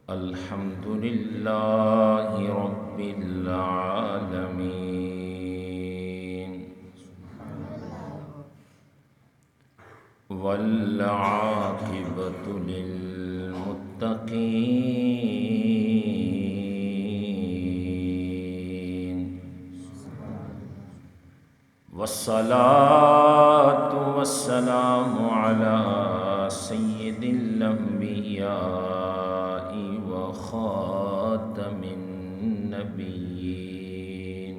الحمد لله رب العالمين والعاقبة للمتقين والصلاة والسلام على سيد الأنبياء وخاتم النبيين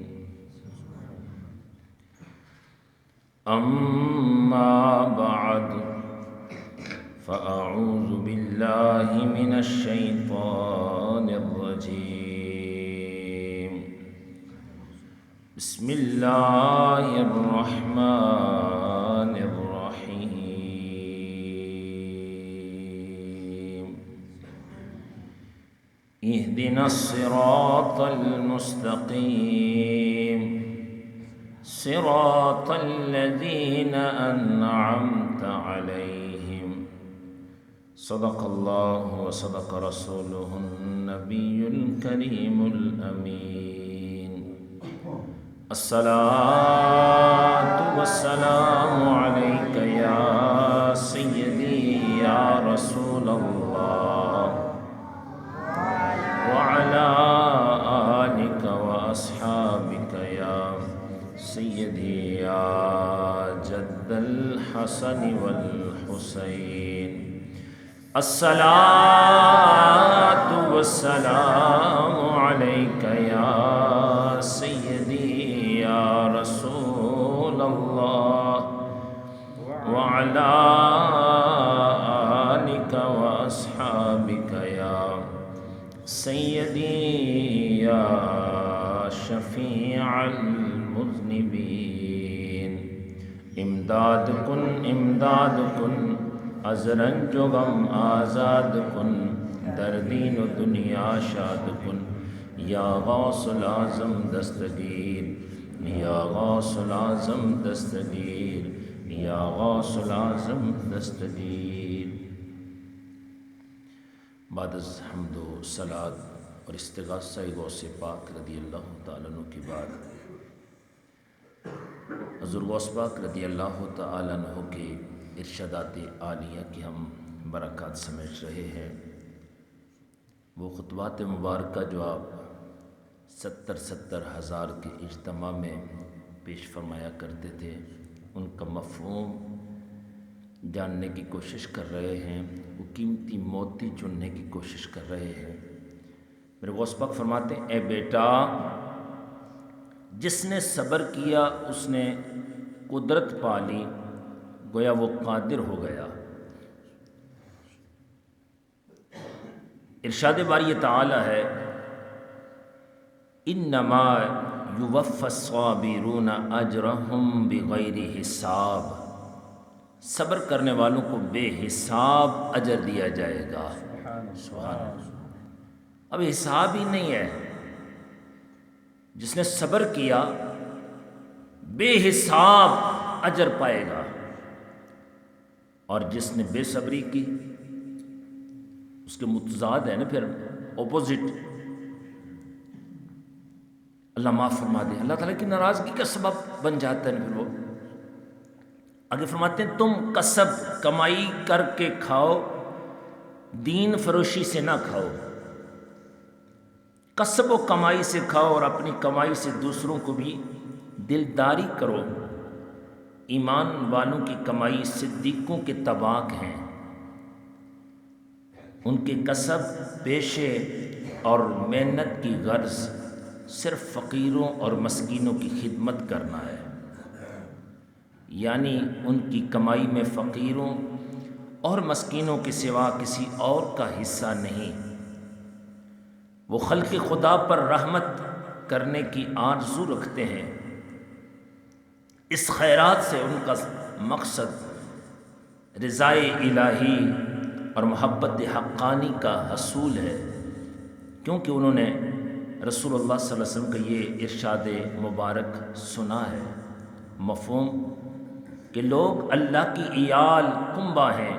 أما بعد فأعوذ بالله من الشيطان الرجيم بسم الله الرحمن الرحيم اهدنا الصراط المستقيم صراط الذين أنعمت عليهم صدق الله وصدق رسوله النبي الكريم الأمين الصلاة والسلام عليك يا سيدي يا رسول الله وعلى آلك وأصحابك يا سيدي يا جد الحسن والحسين الصلاة والسلام عليك يا سيدي يا رسول الله وعلى آلك وأصحابك يا سيدي يا شفيع المذنبين امداد کن از رنج و غم آزاد کن در دین و دنیا شاد کن یا غوث العظم دستگیر یا غوث العظم دستگیر یا غوث العظم دستگیر۔ بعد از حمد و صلات اور استغاثہ غوث پاک رضی اللہ تعالیٰ عنہ کے بعد حضور غوث پاک رضی اللہ تعالیٰ عنہ کے ارشادات عالیہ کی ہم برکات سمجھ رہے ہیں۔ وہ خطبات مبارکہ جو آپ 70 ہزار کے اجتماع میں پیش فرمایا کرتے تھے، ان کا مفہوم جاننے کی کوشش کر رہے ہیں، وہ قیمتی موتی چننے کی کوشش کر رہے ہیں۔ میرے غوث پاک فرماتے ہیں، اے بیٹا، جس نے صبر کیا اس نے قدرت پا لی، گویا وہ قادر ہو گیا۔ ارشاد باری تعالی ہے، انما یوفی الصابرون اجرہم بغیر حساب، صبر کرنے والوں کو بے حساب اجر دیا جائے گا۔ سبحان اللہ۔ اب حساب ہی نہیں ہے، جس نے صبر کیا بے حساب اجر پائے گا، اور جس نے بے صبری کی اس کے متضاد ہے نا، پھر اپوزٹ، اللہ معاف فرما دے، اللہ تعالیٰ کی ناراضگی کا سبب بن جاتا ہے نا۔ پھر وہ آگے فرماتے ہیں، تم کسب کمائی کر کے کھاؤ، دین فروشی سے نہ کھاؤ۔ کسب و کمائی سے کھاؤ اور اپنی کمائی سے دوسروں کو بھی دلداری کرو۔ ایمان والوں کی کمائی صدیقوں کے طباق ہیں، ان کے کسب، پیشے اور محنت کی غرض صرف فقیروں اور مسکینوں کی خدمت کرنا ہے، یعنی ان کی کمائی میں فقیروں اور مسکینوں کے سوا کسی اور کا حصہ نہیں۔ وہ خلق خدا پر رحمت کرنے کی آرزو رکھتے ہیں، اس خیرات سے ان کا مقصد رضائے الہی اور محبت حقانی کا حصول ہے، کیونکہ انہوں نے رسول اللہ صلی اللہ علیہ وسلم کا یہ ارشاد مبارک سنا ہے۔ مفہوم کہ لوگ اللہ کی عیال کنبہ ہیں،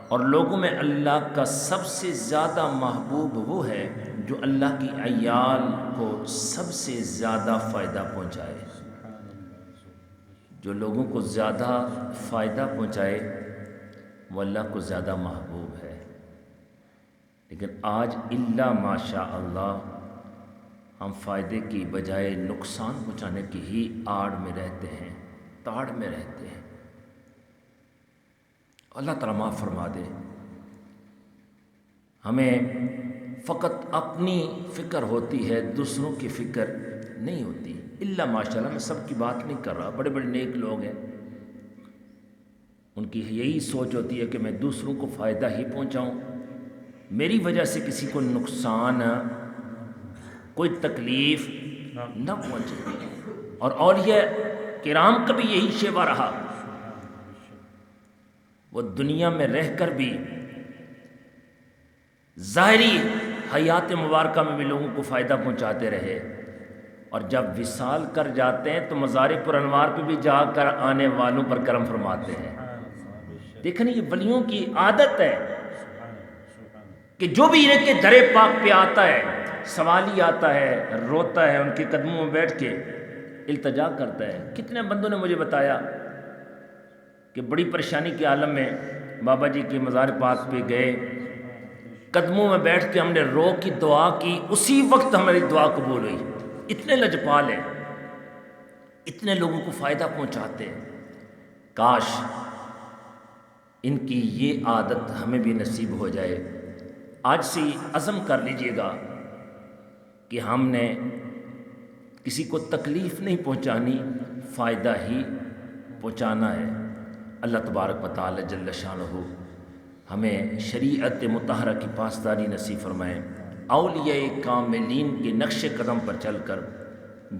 اور لوگوں میں اللہ کا سب سے زیادہ محبوب وہ ہے جو اللہ کی عیال کو سب سے زیادہ فائدہ پہنچائے، جو لوگوں کو زیادہ فائدہ پہنچائے وہ اللہ کو زیادہ محبوب ہے۔ لیکن آج الا ماشاء اللہ ہم فائدے کی بجائے نقصان پہنچانے کی ہی آڑ میں رہتے ہیں، تاڑ میں رہتے ہیں۔ اللہ تعالیٰ معاف فرما دے۔ ہمیں فقط اپنی فکر ہوتی ہے، دوسروں کی فکر نہیں ہوتی۔ الا ماشاء اللہ، میں سب کی بات نہیں کر رہا، بڑے بڑے نیک لوگ ہیں، ان کی یہی سوچ ہوتی ہے کہ میں دوسروں کو فائدہ ہی پہنچاؤں، میری وجہ سے کسی کو نقصان، کوئی تکلیف نہ پہنچے۔ اور اولیاء کرام کا بھی یہی شیوا رہا، وہ دنیا میں رہ کر بھی ظاہری حیات مبارکہ میں بھی لوگوں کو فائدہ پہنچاتے رہے، اور جب وصال کر جاتے ہیں تو مزار پر انوار پہ بھی جا کر آنے والوں پر کرم فرماتے ہیں۔ دیکھیں یہ ولیوں کی عادت ہے کہ جو بھی انہیں کے در پاک پہ آتا ہے، سوالی آتا ہے، روتا ہے، ان کے قدموں میں بیٹھ کے التجا کرتا ہے۔ کتنے بندوں نے مجھے بتایا کہ بڑی پریشانی کے عالم میں بابا جی کے مزار پاک پہ گئے، قدموں میں بیٹھ کے ہم نے رو کی دعا کی، اسی وقت ہماری دعا قبول ہوئی۔ اتنے لجپال ہیں، اتنے لوگوں کو فائدہ پہنچاتے ہیں۔ کاش ان کی یہ عادت ہمیں بھی نصیب ہو جائے۔ آج سے عزم کر لیجئے گا کہ ہم نے کسی کو تکلیف نہیں پہنچانی، فائدہ ہی پہنچانا ہے۔ اللہ تبارک و تعالی جل شانہ ہمیں شریعت مطہرہ کی پاسداری نصیب فرمائے، اولیاء کاملین کے نقش قدم پر چل کر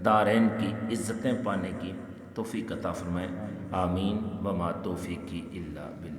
دارین کی عزتیں پانے کی توفیق عطا فرمائے۔ آمین۔ وما توفیقی الا باللہ۔